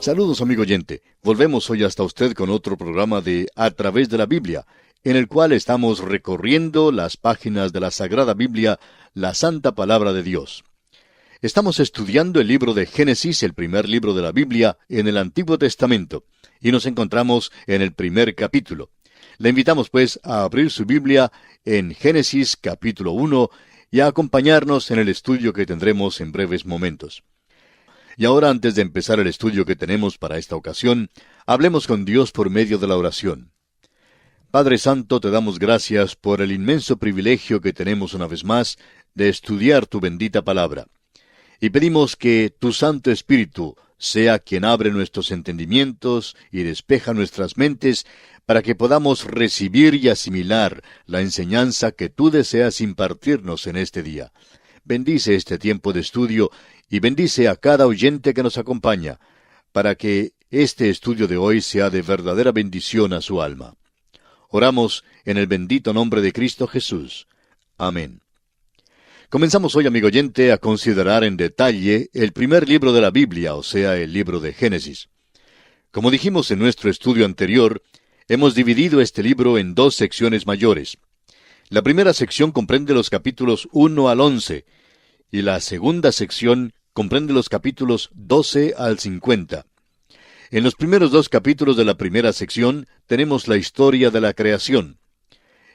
Saludos, amigo oyente. Volvemos hoy hasta usted con otro programa de A través de la Biblia, en el cual estamos recorriendo las páginas de la Sagrada Biblia, la Santa Palabra de Dios. Estamos estudiando el libro de Génesis, el primer libro de la Biblia, en el Antiguo Testamento, y nos encontramos en el primer capítulo. Le invitamos, pues, a abrir su Biblia en Génesis capítulo 1 y a acompañarnos en el estudio que tendremos en breves momentos. Y ahora, antes de empezar el estudio que tenemos para esta ocasión, hablemos con Dios por medio de la oración. Padre Santo, te damos gracias por el inmenso privilegio que tenemos una vez más de estudiar tu bendita palabra. Y pedimos que tu Santo Espíritu sea quien abre nuestros entendimientos y despeja nuestras mentes para que podamos recibir y asimilar la enseñanza que tú deseas impartirnos en este día. Bendice este tiempo de estudio y bendice a cada oyente que nos acompaña, para que este estudio de hoy sea de verdadera bendición a su alma. Oramos en el bendito nombre de Cristo Jesús. Amén. Comenzamos hoy, amigo oyente, a considerar en detalle el primer libro de la Biblia, o sea, el libro de Génesis. Como dijimos en nuestro estudio anterior, hemos dividido este libro en dos secciones mayores. La primera sección comprende los capítulos 1 al 11, y la segunda sección comprende los capítulos 12 al 50. En los primeros dos capítulos de la primera sección tenemos la historia de la creación.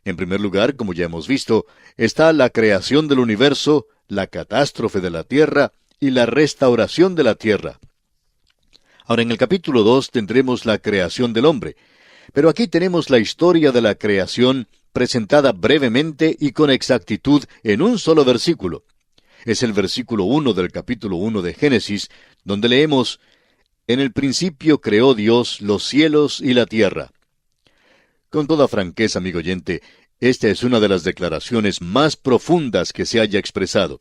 En primer lugar, como ya hemos visto, está la creación del universo, la catástrofe de la tierra y la restauración de la tierra. Ahora, en el capítulo 2 tendremos la creación del hombre, pero aquí tenemos la historia de la creación presentada brevemente y con exactitud en un solo versículo. Es el versículo 1 del capítulo 1 de Génesis, donde leemos: «En el principio creó Dios los cielos y la tierra». Con toda franqueza, amigo oyente, esta es una de las declaraciones más profundas que se haya expresado.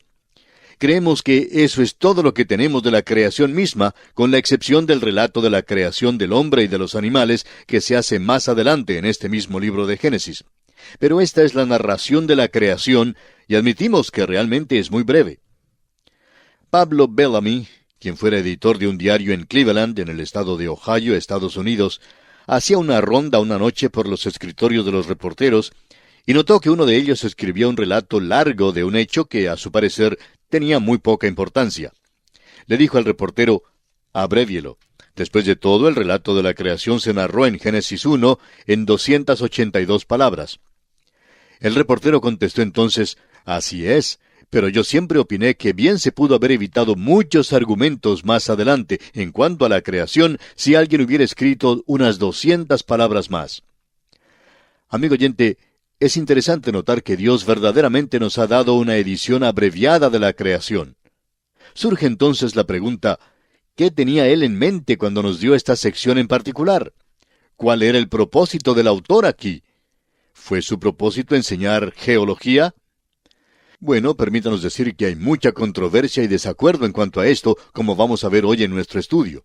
Creemos que eso es todo lo que tenemos de la creación misma, con la excepción del relato de la creación del hombre y de los animales, que se hace más adelante en este mismo libro de Génesis. Pero esta es la narración de la creación, y admitimos que realmente es muy breve. Pablo Bellamy, quien fuera editor de un diario en Cleveland, en el estado de Ohio, Estados Unidos, hacía una ronda una noche por los escritorios de los reporteros, y notó que uno de ellos escribía un relato largo de un hecho que, a su parecer, tenía muy poca importancia. Le dijo al reportero: «Abrévielo. Después de todo, el relato de la creación se narró en Génesis 1 en 282 palabras». El reportero contestó entonces: «Así es, pero yo siempre opiné que bien se pudo haber evitado muchos argumentos más adelante en cuanto a la creación si alguien hubiera escrito unas 200 palabras más». Amigo oyente, es interesante notar que Dios verdaderamente nos ha dado una edición abreviada de la creación. Surge entonces la pregunta: ¿qué tenía Él en mente cuando nos dio esta sección en particular? ¿Cuál era el propósito del autor aquí? ¿Fue su propósito enseñar geología? Bueno, permítanos decir que hay mucha controversia y desacuerdo en cuanto a esto, como vamos a ver hoy en nuestro estudio.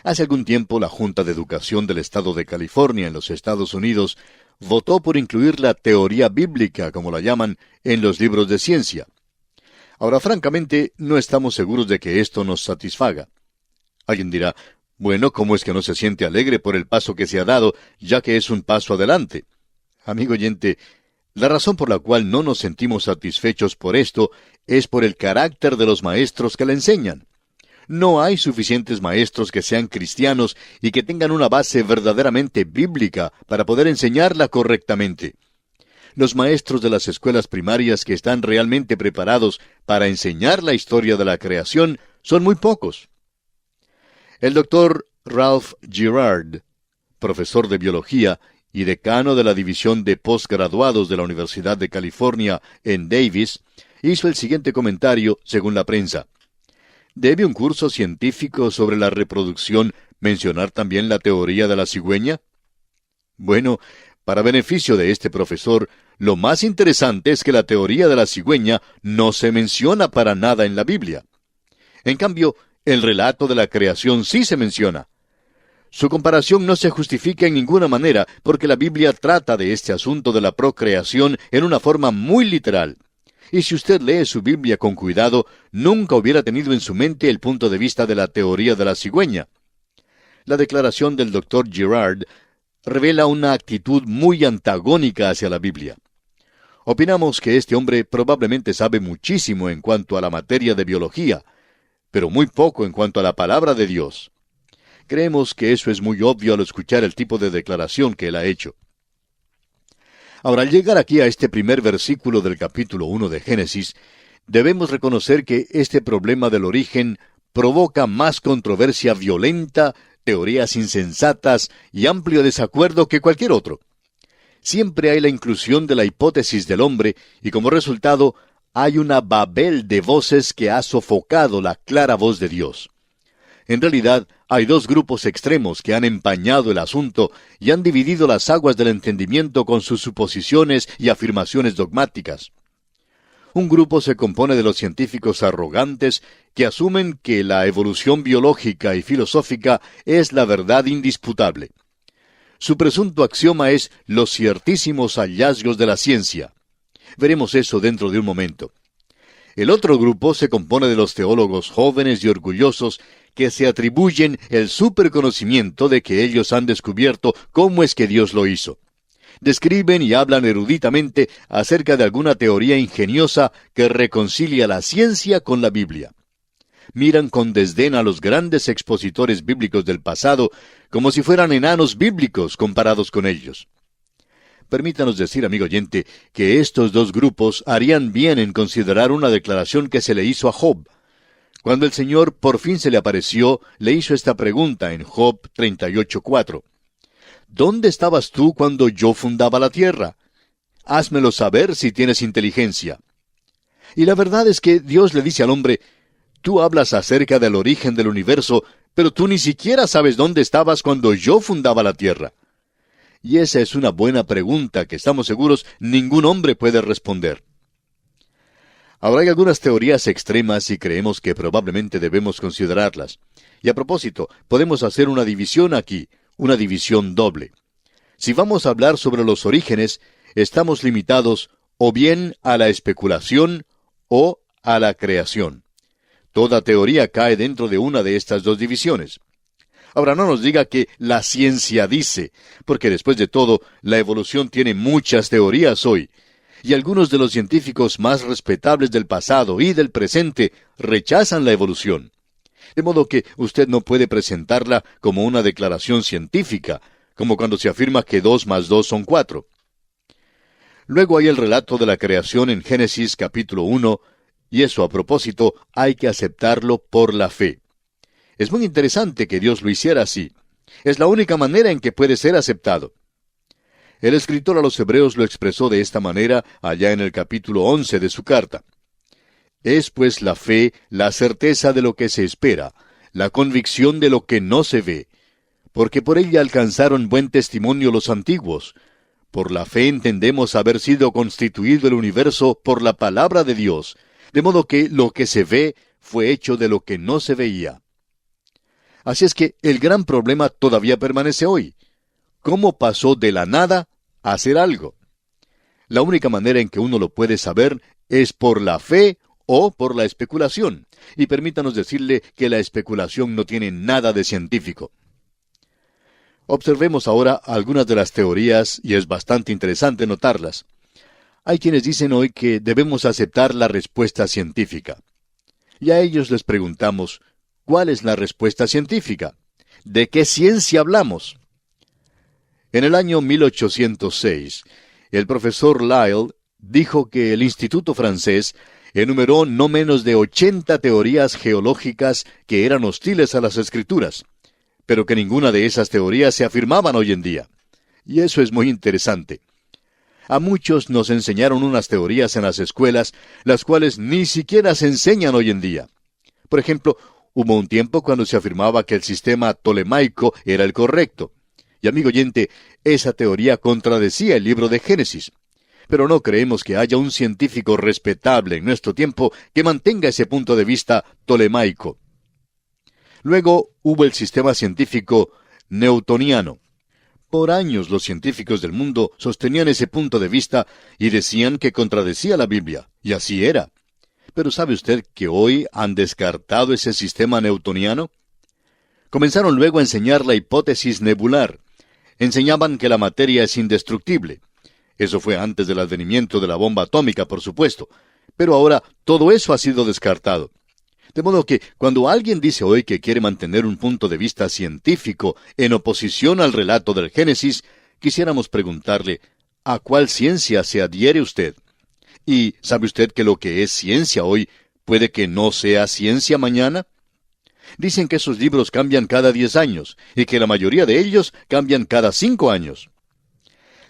Hace algún tiempo, la Junta de Educación del Estado de California, en los Estados Unidos, votó por incluir la teoría bíblica, como la llaman, en los libros de ciencia. Ahora, francamente, no estamos seguros de que esto nos satisfaga. Alguien dirá: «Bueno, ¿cómo es que no se siente alegre por el paso que se ha dado, ya que es un paso adelante?» Amigo oyente, la razón por la cual no nos sentimos satisfechos por esto es por el carácter de los maestros que la enseñan. No hay suficientes maestros que sean cristianos y que tengan una base verdaderamente bíblica para poder enseñarla correctamente. Los maestros de las escuelas primarias que están realmente preparados para enseñar la historia de la creación son muy pocos. El doctor Ralph Girard, profesor de biología y decano de la división de postgraduados de la Universidad de California en Davis, hizo el siguiente comentario según la prensa: ¿debe un curso científico sobre la reproducción mencionar también la teoría de la cigüeña? Bueno, para beneficio de este profesor, lo más interesante es que la teoría de la cigüeña no se menciona para nada en la Biblia. En cambio, el relato de la creación sí se menciona. Su comparación no se justifica en ninguna manera, porque la Biblia trata de este asunto de la procreación en una forma muy literal. Y si usted lee su Biblia con cuidado, nunca hubiera tenido en su mente el punto de vista de la teoría de la cigüeña. La declaración del Dr. Girard revela una actitud muy antagónica hacia la Biblia. Opinamos que este hombre probablemente sabe muchísimo en cuanto a la materia de biología, pero muy poco en cuanto a la palabra de Dios. Creemos que eso es muy obvio al escuchar el tipo de declaración que él ha hecho. Ahora, al llegar aquí a este primer versículo del capítulo 1 de Génesis, debemos reconocer que este problema del origen provoca más controversia violenta, teorías insensatas y amplio desacuerdo que cualquier otro. Siempre hay la inclusión de la hipótesis del hombre y como resultado hay una babel de voces que ha sofocado la clara voz de Dios. En realidad, hay dos grupos extremos que han empañado el asunto y han dividido las aguas del entendimiento con sus suposiciones y afirmaciones dogmáticas. Un grupo se compone de los científicos arrogantes que asumen que la evolución biológica y filosófica es la verdad indisputable. Su presunto axioma es los ciertísimos hallazgos de la ciencia. Veremos eso dentro de un momento. El otro grupo se compone de los teólogos jóvenes y orgullosos que se atribuyen el superconocimiento de que ellos han descubierto cómo es que Dios lo hizo. Describen y hablan eruditamente acerca de alguna teoría ingeniosa que reconcilia la ciencia con la Biblia. Miran con desdén a los grandes expositores bíblicos del pasado como si fueran enanos bíblicos comparados con ellos. Permítanos decir, amigo oyente, que estos dos grupos harían bien en considerar una declaración que se le hizo a Job. Cuando el Señor por fin se le apareció, le hizo esta pregunta en Job 38:4. ¿Dónde estabas tú cuando yo fundaba la tierra? Házmelo saber si tienes inteligencia. Y la verdad es que Dios le dice al hombre, tú hablas acerca del origen del universo, pero tú ni siquiera sabes dónde estabas cuando yo fundaba la tierra. Y esa es una buena pregunta que estamos seguros ningún hombre puede responder. Ahora hay algunas teorías extremas y creemos que probablemente debemos considerarlas. Y a propósito, podemos hacer una división aquí, una división doble. Si vamos a hablar sobre los orígenes, estamos limitados o bien a la especulación o a la creación. Toda teoría cae dentro de una de estas dos divisiones. Ahora no nos diga que la ciencia dice, porque después de todo, la evolución tiene muchas teorías hoy, y algunos de los científicos más respetables del pasado y del presente rechazan la evolución. De modo que usted no puede presentarla como una declaración científica, como cuando se afirma que 2 más 2 son 4. Luego hay el relato de la creación en Génesis capítulo 1, y eso a propósito hay que aceptarlo por la fe. Es muy interesante que Dios lo hiciera así. Es la única manera en que puede ser aceptado. El escritor a los Hebreos lo expresó de esta manera allá en el capítulo 11 de su carta. Es pues la fe la certeza de lo que se espera, la convicción de lo que no se ve, porque por ella alcanzaron buen testimonio los antiguos. Por la fe entendemos haber sido constituido el universo por la palabra de Dios, de modo que lo que se ve fue hecho de lo que no se veía. Así es que el gran problema todavía permanece hoy. ¿Cómo pasó de la nada a hacer algo? La única manera en que uno lo puede saber es por la fe o por la especulación. Y permítanos decirle que la especulación no tiene nada de científico. Observemos ahora algunas de las teorías y es bastante interesante notarlas. Hay quienes dicen hoy que debemos aceptar la respuesta científica. Y a ellos les preguntamos, ¿cuál es la respuesta científica? ¿De qué ciencia hablamos? En el año 1806, el profesor Lyell dijo que el Instituto francés enumeró no menos de 80 teorías geológicas que eran hostiles a las Escrituras, pero que ninguna de esas teorías se afirmaban hoy en día. Y eso es muy interesante. A muchos nos enseñaron unas teorías en las escuelas, las cuales ni siquiera se enseñan hoy en día. Por ejemplo, hubo un tiempo cuando se afirmaba que el sistema tolemaico era el correcto. Y amigo oyente, esa teoría contradecía el libro de Génesis. Pero no creemos que haya un científico respetable en nuestro tiempo que mantenga ese punto de vista tolemaico. Luego hubo el sistema científico newtoniano. Por años los científicos del mundo sostenían ese punto de vista y decían que contradecía la Biblia, y así era. Pero ¿sabe usted que hoy han descartado ese sistema newtoniano? Comenzaron luego a enseñar la hipótesis nebular. Enseñaban que la materia es indestructible. Eso fue antes del advenimiento de la bomba atómica, por supuesto. Pero ahora todo eso ha sido descartado. De modo que cuando alguien dice hoy que quiere mantener un punto de vista científico en oposición al relato del Génesis, quisiéramos preguntarle, ¿a cuál ciencia se adhiere usted? ¿Y sabe usted que lo que es ciencia hoy puede que no sea ciencia mañana? Dicen que esos libros cambian cada 10 años y que la mayoría de ellos cambian cada 5 años.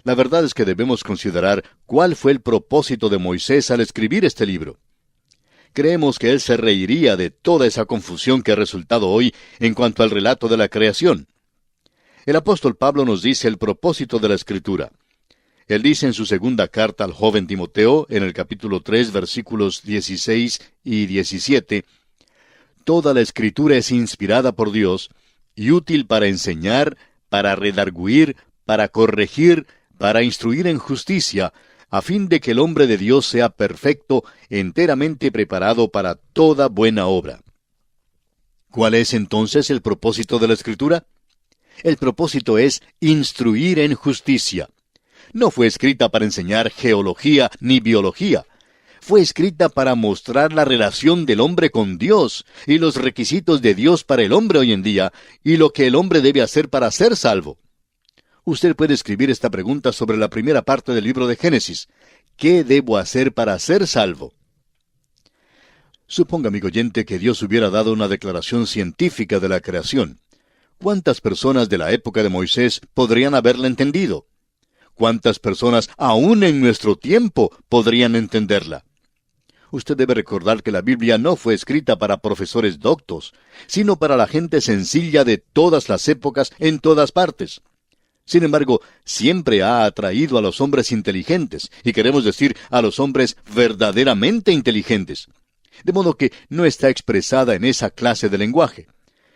La verdad es que debemos considerar cuál fue el propósito de Moisés al escribir este libro. Creemos que él se reiría de toda esa confusión que ha resultado hoy en cuanto al relato de la creación. El apóstol Pablo nos dice el propósito de la Escritura. Él dice en su segunda carta al joven Timoteo, en el capítulo 3, versículos 16 y 17, «Toda la Escritura es inspirada por Dios y útil para enseñar, para redarguir, para corregir, para instruir en justicia, a fin de que el hombre de Dios sea perfecto, enteramente preparado para toda buena obra». ¿Cuál es entonces el propósito de la Escritura? El propósito es instruir en justicia. No fue escrita para enseñar geología ni biología. Fue escrita para mostrar la relación del hombre con Dios y los requisitos de Dios para el hombre hoy en día y lo que el hombre debe hacer para ser salvo. Usted puede escribir esta pregunta sobre la primera parte del libro de Génesis. ¿Qué debo hacer para ser salvo? Suponga, amigo oyente, que Dios hubiera dado una declaración científica de la creación. ¿Cuántas personas de la época de Moisés podrían haberla entendido? ¿Cuántas personas, aún en nuestro tiempo, podrían entenderla? Usted debe recordar que la Biblia no fue escrita para profesores doctos, sino para la gente sencilla de todas las épocas, en todas partes. Sin embargo, siempre ha atraído a los hombres inteligentes, y queremos decir a los hombres verdaderamente inteligentes. De modo que no está expresada en esa clase de lenguaje.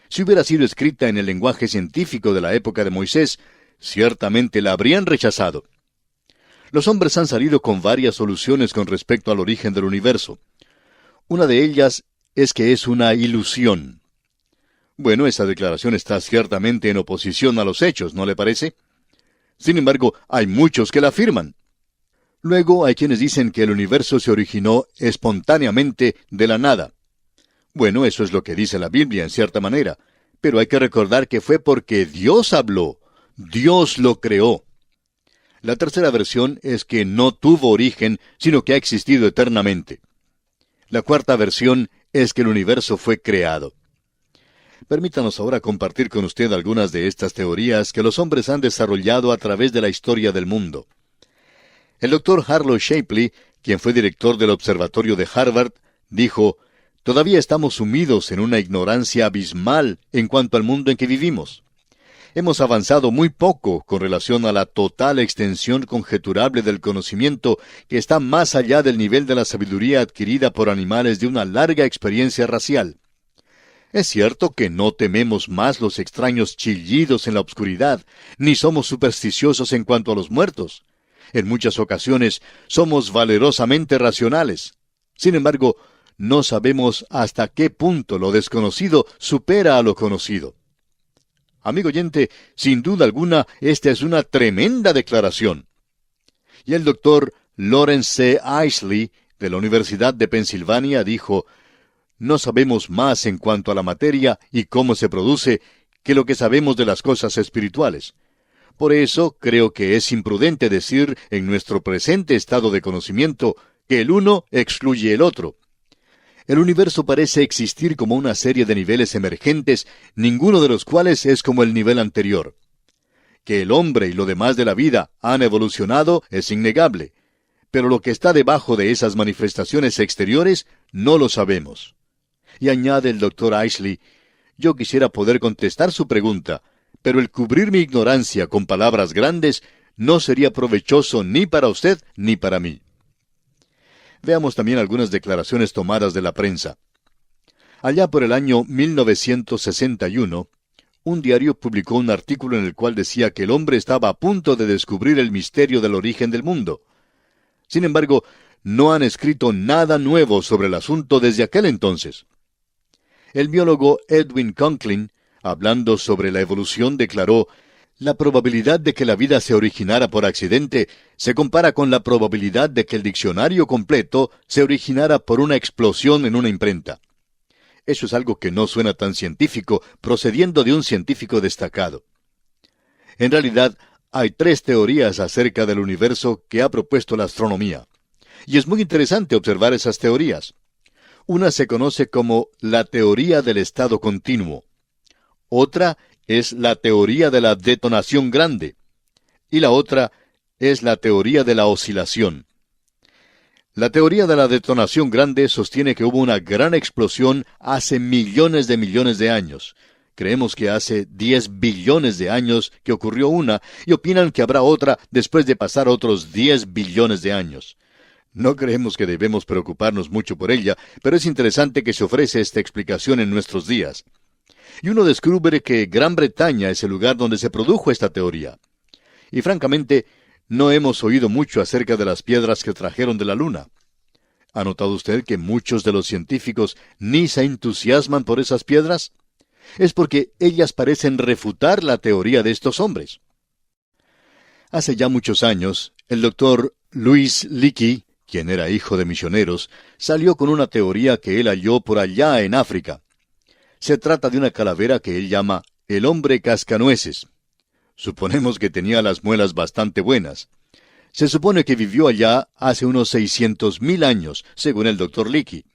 Si hubiera sido escrita en el lenguaje científico de la época de Moisés, ciertamente la habrían rechazado. Los hombres han salido con varias soluciones con respecto al origen del universo. Una de ellas es que es una ilusión. Bueno, esa declaración está ciertamente en oposición a los hechos, ¿no le parece? Sin embargo, hay muchos que la afirman. Luego hay quienes dicen que el universo se originó espontáneamente de la nada. Bueno, eso es lo que dice la Biblia en cierta manera, pero hay que recordar que fue porque Dios habló. Dios lo creó. La tercera versión es que no tuvo origen, sino que ha existido eternamente. La cuarta versión es que el universo fue creado. Permítanos ahora compartir con usted algunas de estas teorías que los hombres han desarrollado a través de la historia del mundo. El doctor Harlow Shapley, quien fue director del Observatorio de Harvard, dijo, «Todavía estamos sumidos en una ignorancia abismal en cuanto al mundo en que vivimos. Hemos avanzado muy poco con relación a la total extensión conjeturable del conocimiento que está más allá del nivel de la sabiduría adquirida por animales de una larga experiencia racial. Es cierto que no tememos más los extraños chillidos en la obscuridad, ni somos supersticiosos en cuanto a los muertos. En muchas ocasiones somos valerosamente racionales. Sin embargo, no sabemos hasta qué punto lo desconocido supera a lo conocido». Amigo oyente, sin duda alguna, esta es una tremenda declaración. Y el doctor Lawrence C. Isley, de la Universidad de Pensilvania, dijo, «No sabemos más en cuanto a la materia y cómo se produce que lo que sabemos de las cosas espirituales. Por eso creo que es imprudente decir en nuestro presente estado de conocimiento que el uno excluye el otro. El universo parece existir como una serie de niveles emergentes, ninguno de los cuales es como el nivel anterior. Que el hombre y lo demás de la vida han evolucionado es innegable, pero lo que está debajo de esas manifestaciones exteriores no lo sabemos». Y añade el doctor Isley, «Yo quisiera poder contestar su pregunta, pero el cubrir mi ignorancia con palabras grandes no sería provechoso ni para usted ni para mí». Veamos también algunas declaraciones tomadas de la prensa. Allá por el año 1961, un diario publicó un artículo en el cual decía que el hombre estaba a punto de descubrir el misterio del origen del mundo. Sin embargo, no han escrito nada nuevo sobre el asunto desde aquel entonces. El biólogo Edwin Conklin hablando sobre la evolución, declaró: la probabilidad de que la vida se originara por accidente se compara con la probabilidad de que el diccionario completo se originara por una explosión en una imprenta. Eso es algo que no suena tan científico, procediendo de un científico destacado. En realidad, hay 3 teorías acerca del universo que ha propuesto la astronomía. Y es muy interesante observar esas teorías. Una se conoce como la teoría del estado continuo. Otra es la teoría de la detonación grande. Y la otra es la teoría de la oscilación. La teoría de la detonación grande sostiene que hubo una gran explosión hace millones de años. Creemos que hace 10 billones de años que ocurrió una, y opinan que habrá otra después de pasar otros 10 billones de años. No creemos que debemos preocuparnos mucho por ella, pero es interesante que se ofrece esta explicación en nuestros días. Y uno descubre que Gran Bretaña es el lugar donde se produjo esta teoría. Y francamente, no hemos oído mucho acerca de las piedras que trajeron de la Luna. ¿Ha notado usted que muchos de los científicos ni se entusiasman por esas piedras? Es porque ellas parecen refutar la teoría de estos hombres. Hace ya muchos años, el doctor Louis Leakey, quien era hijo de misioneros, salió con una teoría que él halló por allá en África. Se trata de una calavera que él llama el hombre cascanueces. Suponemos que tenía las muelas bastante buenas. Se supone que vivió allá hace unos 600,000 años, según el doctor Leakey.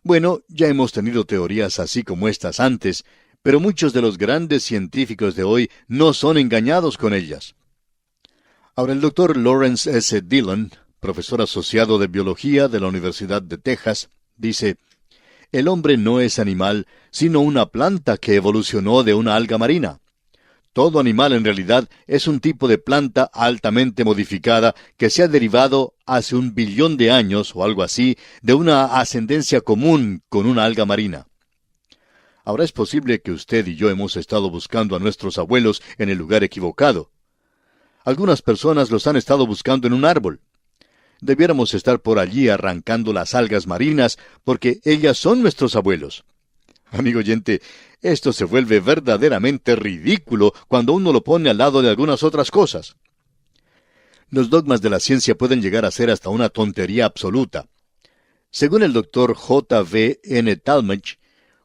Bueno, ya hemos tenido teorías así como estas antes, pero muchos de los grandes científicos de hoy no son engañados con ellas. Ahora, el doctor Lawrence S. Dillon, profesor asociado de biología de la Universidad de Texas, dice: el hombre no es animal, sino una planta que evolucionó de una alga marina. Todo animal en realidad es un tipo de planta altamente modificada que se ha derivado hace 1 billón de años o algo así de una ascendencia común con una alga marina. Ahora es posible que usted y yo hemos estado buscando a nuestros abuelos en el lugar equivocado. Algunas personas los han estado buscando en un árbol. Debiéramos estar por allí arrancando las algas marinas porque ellas son nuestros abuelos. Amigo oyente, esto se vuelve verdaderamente ridículo cuando uno lo pone al lado de algunas otras cosas. Los dogmas de la ciencia pueden llegar a ser hasta una tontería absoluta. Según el doctor J. V. N. Talmage,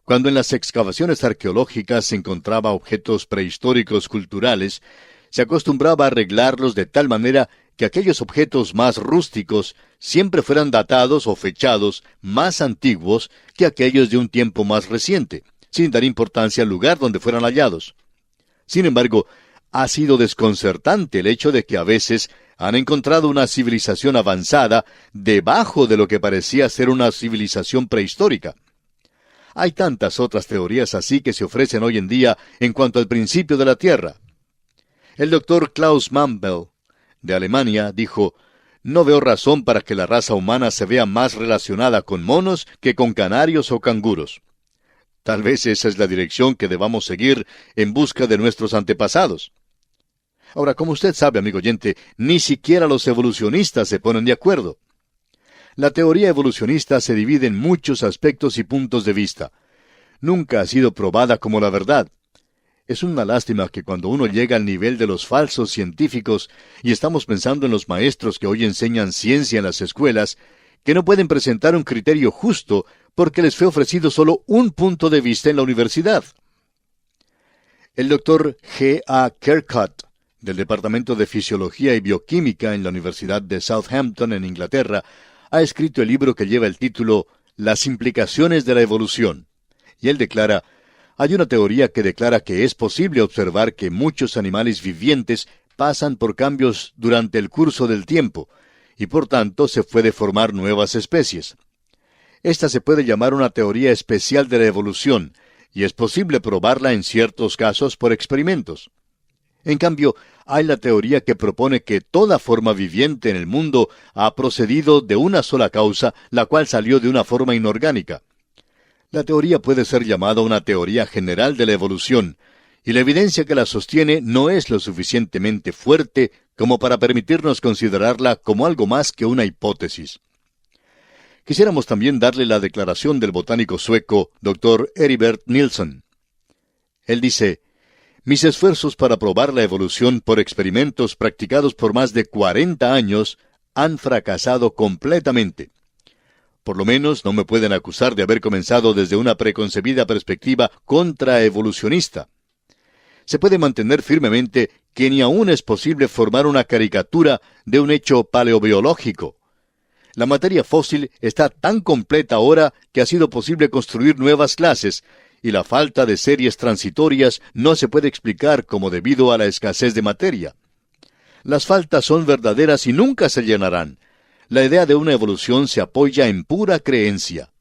cuando en las excavaciones arqueológicas se encontraba objetos prehistóricos culturales, se acostumbraba a arreglarlos de tal manera que aquellos objetos más rústicos siempre fueran datados o fechados más antiguos que aquellos de un tiempo más reciente, sin dar importancia al lugar donde fueran hallados. Sin embargo, ha sido desconcertante el hecho de que a veces han encontrado una civilización avanzada debajo de lo que parecía ser una civilización prehistórica. Hay tantas otras teorías así que se ofrecen hoy en día en cuanto al principio de la Tierra. El doctor Klaus Mantel, de Alemania, dijo: no veo razón para que la raza humana se vea más relacionada con monos que con canarios o canguros. Tal vez esa es la dirección que debamos seguir en busca de nuestros antepasados. Ahora, como usted sabe, amigo oyente, ni siquiera los evolucionistas se ponen de acuerdo. La teoría evolucionista se divide en muchos aspectos y puntos de vista. Nunca ha sido probada como la verdad. Es una lástima que cuando uno llega al nivel de los falsos científicos, y estamos pensando en los maestros que hoy enseñan ciencia en las escuelas, que no pueden presentar un criterio justo porque les fue ofrecido solo un punto de vista en la universidad. El doctor G. A. Kercott, del Departamento de Fisiología y Bioquímica en la Universidad de Southampton, en Inglaterra, ha escrito el libro que lleva el título Las implicaciones de la evolución. Y él declara: hay una teoría que declara que es posible observar que muchos animales vivientes pasan por cambios durante el curso del tiempo, y por tanto se puede formar nuevas especies. Esta se puede llamar una teoría especial de la evolución, y es posible probarla en ciertos casos por experimentos. En cambio, hay la teoría que propone que toda forma viviente en el mundo ha procedido de una sola causa, la cual salió de una forma inorgánica. La teoría puede ser llamada una teoría general de la evolución, y la evidencia que la sostiene no es lo suficientemente fuerte como para permitirnos considerarla como algo más que una hipótesis. Quisiéramos también darle la declaración del botánico sueco Dr. Heribert Nilsson. Él dice, mis esfuerzos para probar la evolución por experimentos practicados por más de 40 años han fracasado completamente. Por lo menos no me pueden acusar de haber comenzado desde una preconcebida perspectiva contraevolucionista. Se puede mantener firmemente que ni aún es posible formar una caricatura de un hecho paleobiológico. La materia fósil está tan completa ahora que ha sido posible construir nuevas clases, y la falta de series transitorias no se puede explicar como debido a la escasez de materia. Las faltas son verdaderas y nunca se llenarán. La idea de una evolución se apoya en pura creencia.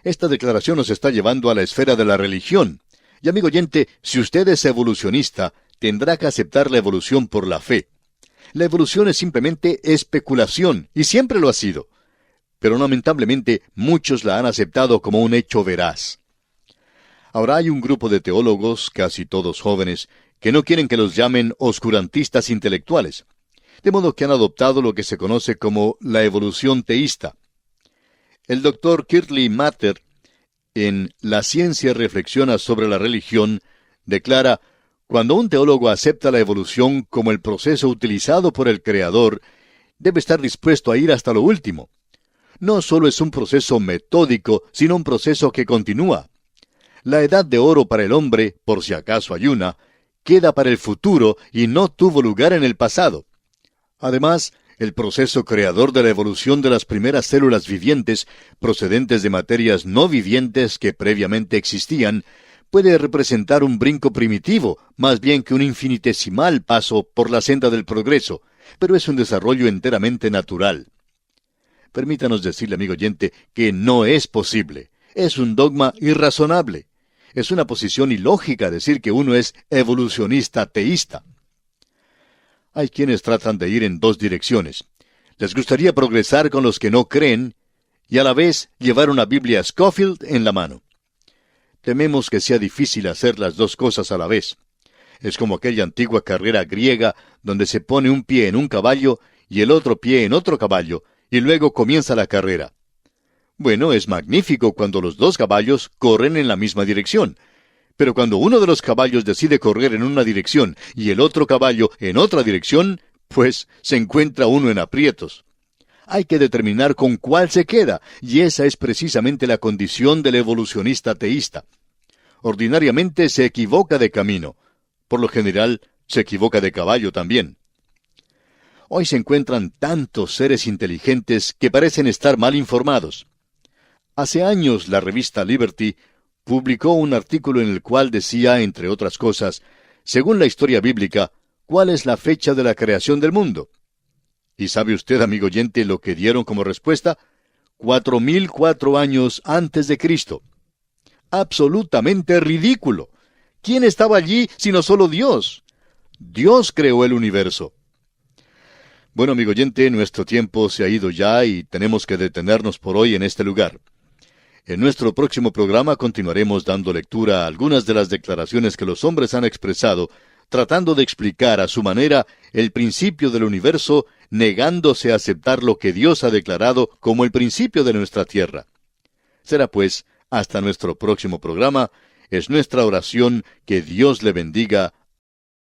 Esta declaración nos está llevando a la esfera de la religión. Y amigo oyente, si usted es evolucionista, tendrá que aceptar la evolución por la fe. La evolución es simplemente especulación, y siempre lo ha sido. Pero lamentablemente muchos la han aceptado como un hecho veraz. Ahora hay un grupo de teólogos, casi todos jóvenes, que no quieren que los llamen oscurantistas intelectuales. De modo que han adoptado lo que se conoce como la evolución teísta. El doctor Kirtley Mather, en La ciencia reflexiona sobre la religión, declara, cuando un teólogo acepta la evolución como el proceso utilizado por el Creador, debe estar dispuesto a ir hasta lo último. No solo es un proceso metódico, sino un proceso que continúa. La edad de oro para el hombre, por si acaso hay una, queda para el futuro y no tuvo lugar en el pasado. Además, el proceso creador de la evolución de las primeras células vivientes, procedentes de materias no vivientes que previamente existían, puede representar un brinco primitivo, más bien que un infinitesimal paso por la senda del progreso, pero es un desarrollo enteramente natural. Permítanos decirle, amigo oyente, que no es posible. Es un dogma irrazonable. Es una posición ilógica decir que uno es evolucionista teísta. Hay quienes tratan de ir en dos direcciones. Les gustaría progresar con los que no creen y a la vez llevar una Biblia Scofield en la mano. Tememos que sea difícil hacer las dos cosas a la vez. Es como aquella antigua carrera griega donde se pone un pie en un caballo y el otro pie en otro caballo y luego comienza la carrera. Bueno, es magnífico cuando los dos caballos corren en la misma dirección. Pero cuando uno de los caballos decide correr en una dirección y el otro caballo en otra dirección, pues se encuentra uno en aprietos. Hay que determinar con cuál se queda, y esa es precisamente la condición del evolucionista teísta. Ordinariamente se equivoca de camino. Por lo general, se equivoca de caballo también. Hoy se encuentran tantos seres inteligentes que parecen estar mal informados. Hace años la revista Liberty publicó un artículo en el cual decía, entre otras cosas, según la historia bíblica, ¿cuál es la fecha de la creación del mundo? ¿Y sabe usted, amigo oyente, lo que dieron como respuesta? 4004 años antes de Cristo. Absolutamente ridículo. ¿Quién estaba allí sino solo Dios? Dios creó el universo. Bueno, amigo oyente, nuestro tiempo se ha ido ya y tenemos que detenernos por hoy en este lugar. En nuestro próximo programa continuaremos dando lectura a algunas de las declaraciones que los hombres han expresado, tratando de explicar a su manera el principio del universo, negándose a aceptar lo que Dios ha declarado como el principio de nuestra tierra. Será pues, hasta nuestro próximo programa, es nuestra oración que Dios le bendiga